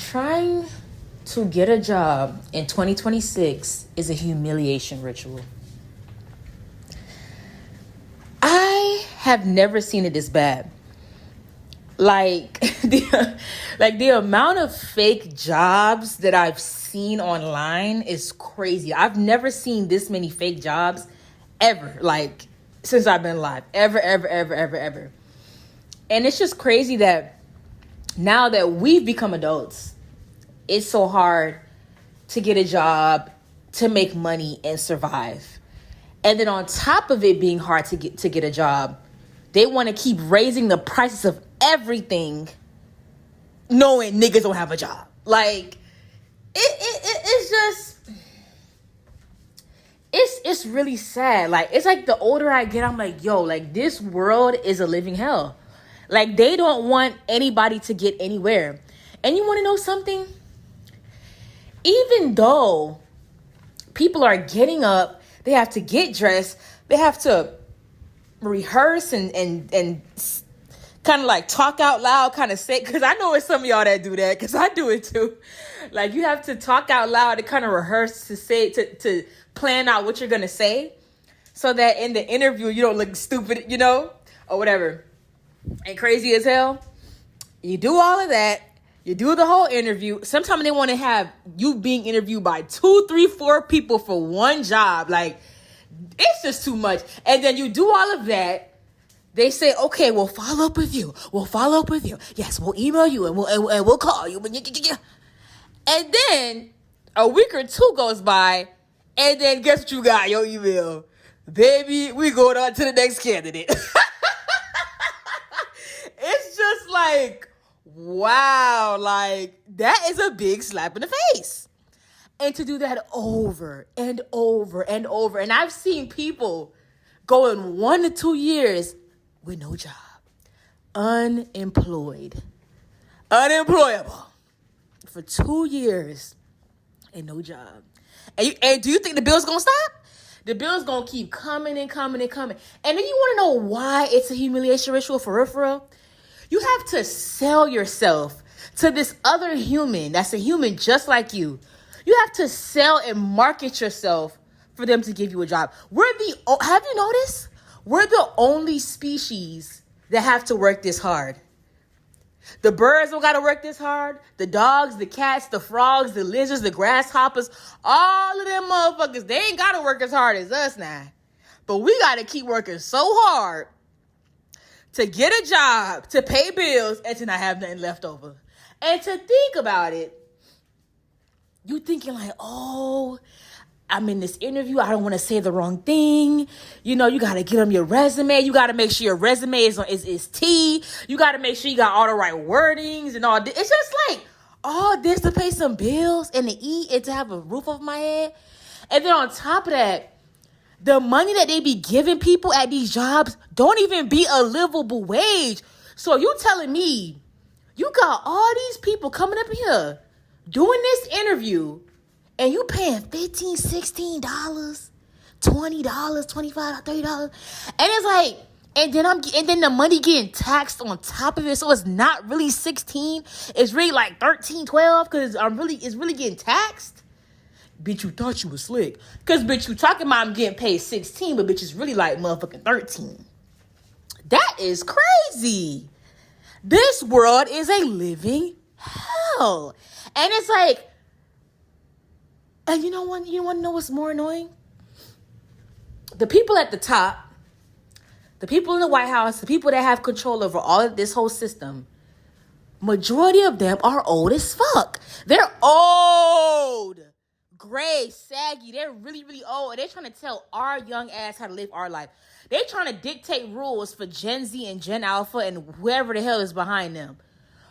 Trying to get a job in 2026 is a humiliation ritual. I have never seen it this bad. Like the amount of fake jobs that I've seen online is crazy. I've never seen this many fake jobs ever, like since I've been alive. Ever. And it's just crazy that now that we've become adults, it's so hard to get a job, to make money and survive. And then on top of it being hard to get a job, they want to keep raising the prices of everything, knowing niggas don't have a job. Like, it's just, it's really sad. Like, it's like the older I get, I'm like, yo, like, this world is a living hell. Like, they don't want anybody to get anywhere. And you want to know something? Even though people are getting up, they have to get dressed, they have to rehearse and kind of like talk out loud, kind of say, because I know it's some of y'all that do that, because I do it too. Like, you have to talk out loud to kind of rehearse, to say, to plan out what you're going to say, so that in the interview you don't look stupid, you know, or whatever. And crazy as hell, you do all of that. You do the whole interview. Sometimes they want to have you being interviewed by 2, 3, 4 people for one job. Like, it's just too much. And then you do all of that. They say, okay, we'll follow up with you. We'll follow up with you. Yes, we'll email you and we'll call you. And then a week or two goes by, and then guess what you got? Your email. Baby, we going on to the next candidate. It's just like, wow, like, that is a big slap in the face. And to do that over and over and over. And I've seen people go in 1 to 2 years with no job. Unemployable. For 2 years and no job. And do you think the bill's going to stop? The bill's going to keep coming and coming and coming. And then you want to know why it's a humiliation ritual for real? You have to sell yourself to this other human that's a human just like you. You have to sell and market yourself for them to give you a job. Have you noticed? We're the only species that have to work this hard. The birds don't got to work this hard. The dogs, the cats, the frogs, the lizards, the grasshoppers, all of them motherfuckers, they ain't got to work as hard as us now. But we got to keep working so hard to get a job, to pay bills, and to not have nothing left over. And to think about it, you thinking like, oh, I'm in this interview, I don't want to say the wrong thing. You know, you got to get them your resume. You got to make sure your resume is T. You got to make sure you got all the right wordings and all this. It's just like all this to pay some bills and to eat and to have a roof over my head. And then on top of that, the money that they be giving people at these jobs don't even be a livable wage. So you telling me you got all these people coming up here doing this interview and you paying $15, $16, $20, $25, $30. And it's like, and then the money getting taxed on top of it. So it's not really 16. It's really like 13, 12 because it's really getting taxed. Bitch, you thought you was slick. Because, bitch, you talking about I'm getting paid 16, but bitch, it's really like motherfucking 13. That is crazy. This world is a living hell. And it's like, and you want to know what's more annoying? The people at the top, the people in the White House, the people that have control over all of this whole system, majority of them are old as fuck. They're old. Gray, saggy, they're really, really old. And they're trying to tell our young ass how to live our life. They're trying to dictate rules for Gen Z and Gen Alpha and whoever the hell is behind them.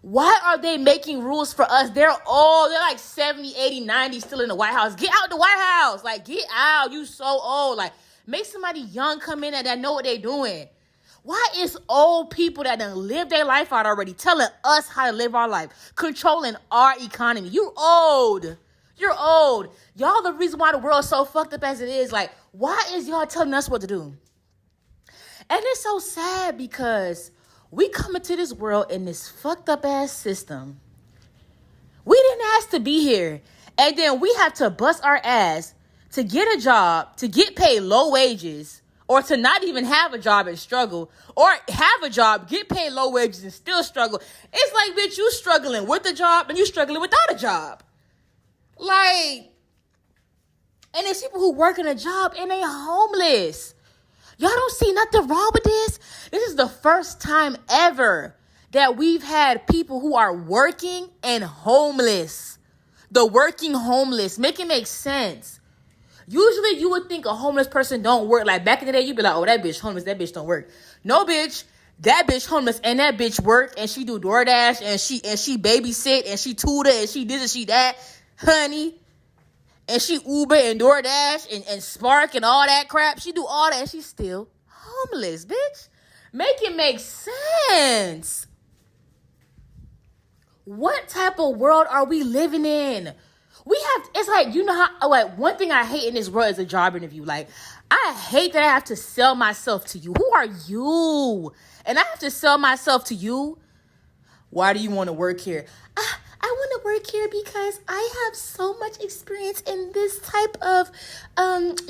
Why are they making rules for us? They're old. They're like 70, 80, 90 still in the White House. Get out the White House. Like, get out. You so old. Like, make somebody young come in and that know what they're doing. Why is old people that done lived their life out already telling us how to live our life, controlling our economy? You old. You're old. Y'all the reason why the world's so fucked up as it is. Like, why is y'all telling us what to do? And it's so sad because we come into this world in this fucked up ass system. We to be here. And then we have to bust our ass to get a job, to get paid low wages, or to not even have a job and struggle, or have a job, get paid low wages and still struggle. It's like, bitch, you struggling with a job and you struggling without a job. Like, and there's people who work in a job and they homeless. Y'all don't see nothing wrong with this? This is the first time ever that we've had people who are working and homeless. The working homeless. Make it make sense. Usually you would think a homeless person don't work. Like back in the day, you'd be like, oh, that bitch homeless, that bitch don't work. No, bitch. That bitch homeless and that bitch work and she do DoorDash and she babysit and she tutor and she this and she that, honey. And she Uber and DoorDash and Spark and all that crap. She do all that and she's still homeless, bitch. Make it make sense. What type of world are we living in? It's like, you know how, like, one thing I hate in this world is a job interview. Like, I hate that I have to sell myself to you. Who are you? And I have to sell myself to you. Why do you want to work here? I want to work here because I have so much experience in this type of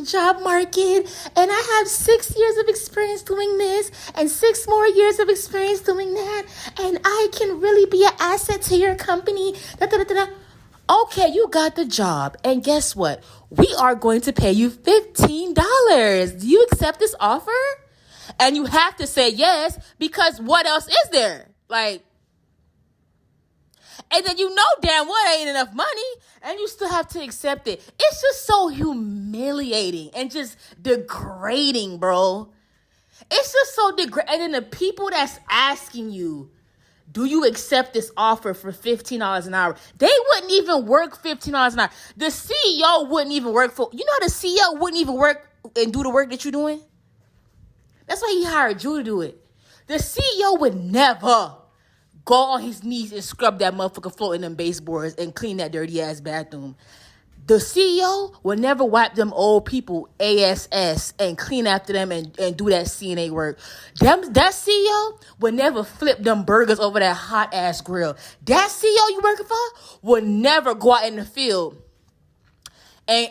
job market. And I have 6 years of experience doing this and 6 more years of experience doing that. And I can really be an asset to your company. Da, da, da, da, da. Okay, you got the job. And guess what? We are going to pay you $15. Do you accept this offer? And you have to say yes, because what else is there? Like, and then you know damn well ain't enough money, and you still have to accept it. It's just so humiliating and just degrading, bro. It's just so degrading. And then the people that's asking you, do you accept this offer for $15 an hour? They wouldn't even work $15 an hour. The CEO wouldn't even work for, you know how the CEO wouldn't even work and do the work that you're doing? That's why he hired you to do it. The CEO would never go on his knees and scrub that motherfucker floor in them baseboards and clean that dirty ass bathroom. The CEO will never wipe them old people ASS and clean after them and do that CNA work. That CEO will never flip them burgers over that hot ass grill. That CEO you working for will never go out in the field and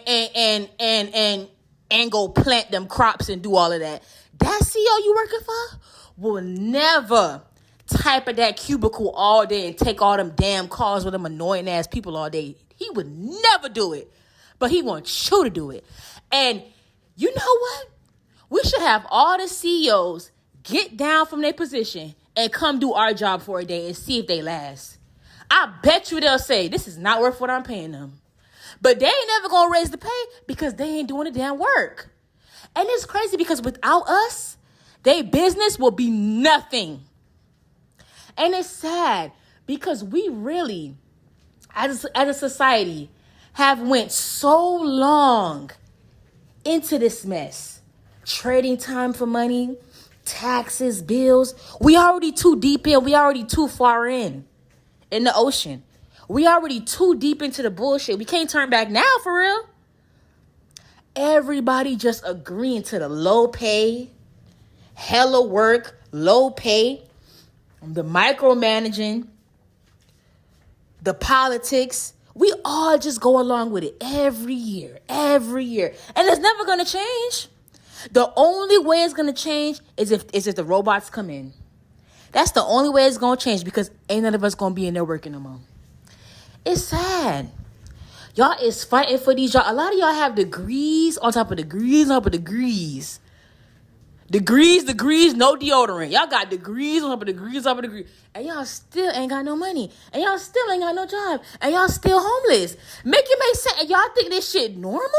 go plant them crops and do all of that. That CEO you working for will never type at that cubicle all day and take all them damn calls with them annoying ass people all day. He would never do it, but he wants you to do it. And you know what? We should have all the CEOs get down from their position and come do our job for a day and see if they last. I bet you they'll say, this is not worth what I'm paying them. But they ain't never going to raise the pay because they ain't doing the damn work. And it's crazy because without us, their business will be nothing. And it's sad because we really, as a society, have went so long into this mess. Trading time for money, taxes, bills. We already too deep in. We already too far in the ocean. We already too deep into the bullshit. We can't turn back now, for real. Everybody just agreeing to the low pay, hella work, low pay, the micromanaging, the politics. We all just go along with it every year. And it's never going to change. The only way it's going to change is if the robots come in. That's the only way it's going to change because ain't none of us going to be in there working no more. It's sad. Y'all is fighting for these jobs. A lot of y'all have degrees on top of degrees on top of degrees. Degrees, no deodorant. Y'all got degrees on top of degrees on top of degrees. And y'all still ain't got no money. And y'all still ain't got no job. And y'all still homeless. Make it make sense. And y'all think this shit normal?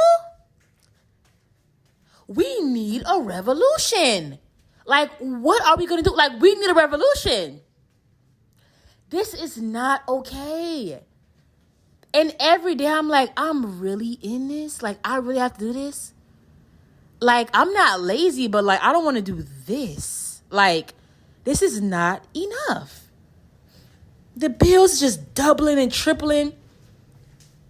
We need a revolution. Like, what are we going to do? Like, we need a revolution. This is not okay. And every day I'm like, I'm really in this? Like, I really have to do this? Like, I'm not lazy, but, like, I don't want to do this. Like, this is not enough. The bills just doubling and tripling.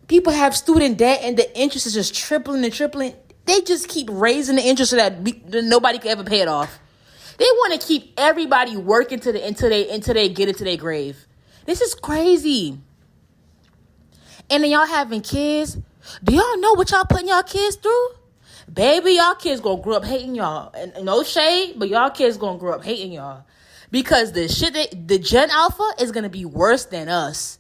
People have student debt, and the interest is just tripling and tripling. They just keep raising the interest so that nobody can ever pay it off. They want to keep everybody working until they get into their grave. This is crazy. And then y'all having kids. Do y'all know what y'all putting y'all kids through? Baby, y'all kids gonna grow up hating y'all. And no shade, but y'all kids gonna grow up hating y'all. Because the Gen Alpha is gonna be worse than us.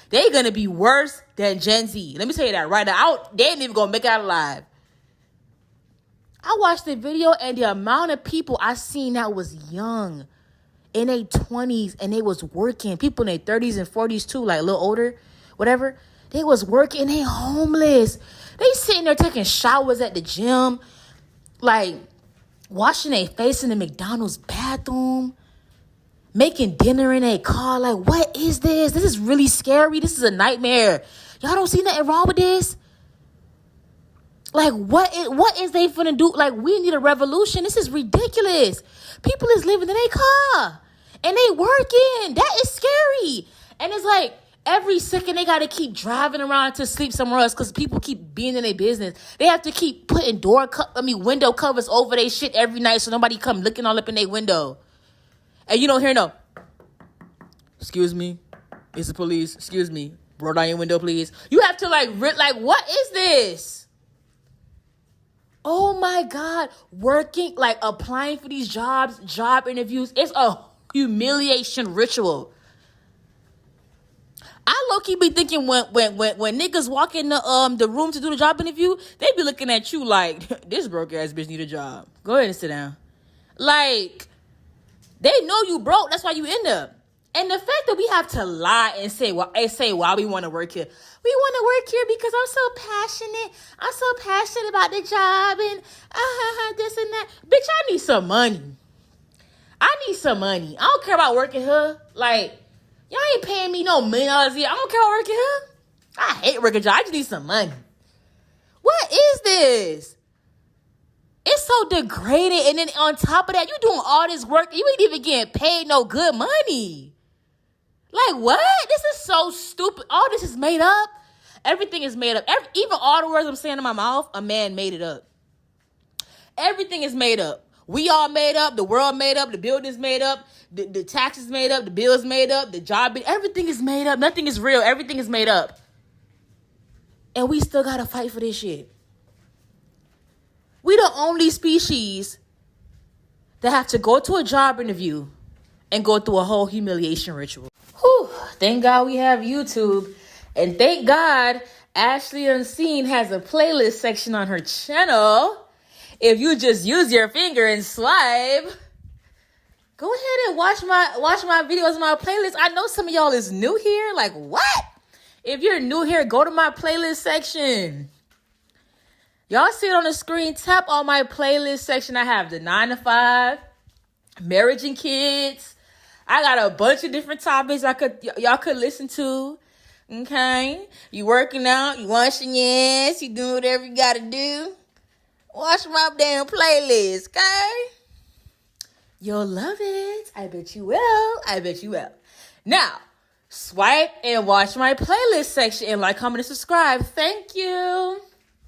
They gonna be worse than Gen Z. Let me tell you that right now. They ain't even gonna make it out alive. I watched the video and the amount of people I seen that was young, in their 20s, and they was working. People in their 30s and 40s too, like a little older, whatever. They was working. They homeless. They sitting there taking showers at the gym, like washing their face in the McDonald's bathroom, making dinner in a car. Like, what is this? This is really scary. This is a nightmare. Y'all don't see nothing wrong with this? Like, what is they finna do? Like, we need a revolution. This is ridiculous. People is living in a car and they working. That is scary. And it's like every second they got to keep driving around to sleep somewhere else because people keep being in their business. They have to keep putting window covers over their shit every night so nobody come looking all up in their window. And you don't hear no, excuse me, it's the police. Excuse me, roll down your window, please. You have to like, what is this? Oh my God, working, like applying for these jobs, job interviews. It's a humiliation ritual. I low-key be thinking when niggas walk in the room to do the job interview, they be looking at you like, this broke ass bitch need a job. Go ahead and sit down. Like, they know you broke. That's why you in there. And the fact that we have to lie and say why we want to work here. We want to work here because I'm so passionate. I'm so passionate about the job and this and that. Bitch, I need some money. I need some money. I don't care about working here. Like, y'all ain't paying me no $1 million a year. I don't care about working here. I hate working job. I just need some money. What is this? It's so degraded. And then on top of that, you doing all this work. You ain't even getting paid no good money. Like, what? This is so stupid. All this is made up. Everything is made up. Even all the words I'm saying in my mouth, a man made it up. Everything is made up. We all made up. The world made up. The buildings made up. The taxes made up. The bills made up. The job. Everything is made up. Nothing is real. Everything is made up. And we still got to fight for this shit. We the only species that have to go to a job interview and go through a whole humiliation ritual. Whew, thank God we have YouTube. And thank God Ashley Unseen has a playlist section on her channel. If you just use your finger and swipe, go ahead and watch my videos on my playlist. I know some of y'all is new here. Like, what? If you're new here, go to my playlist section. Y'all see it on the screen. Tap on my playlist section. I have the 9 to 5, marriage and kids. I got a bunch of different topics y'all could listen to. Okay? You working out, you washing your ass, you doing whatever you gotta do. Watch my damn playlist, okay? You'll love it. I bet you will. I bet you will. Now, swipe and watch my playlist section and like, comment, and subscribe. Thank you.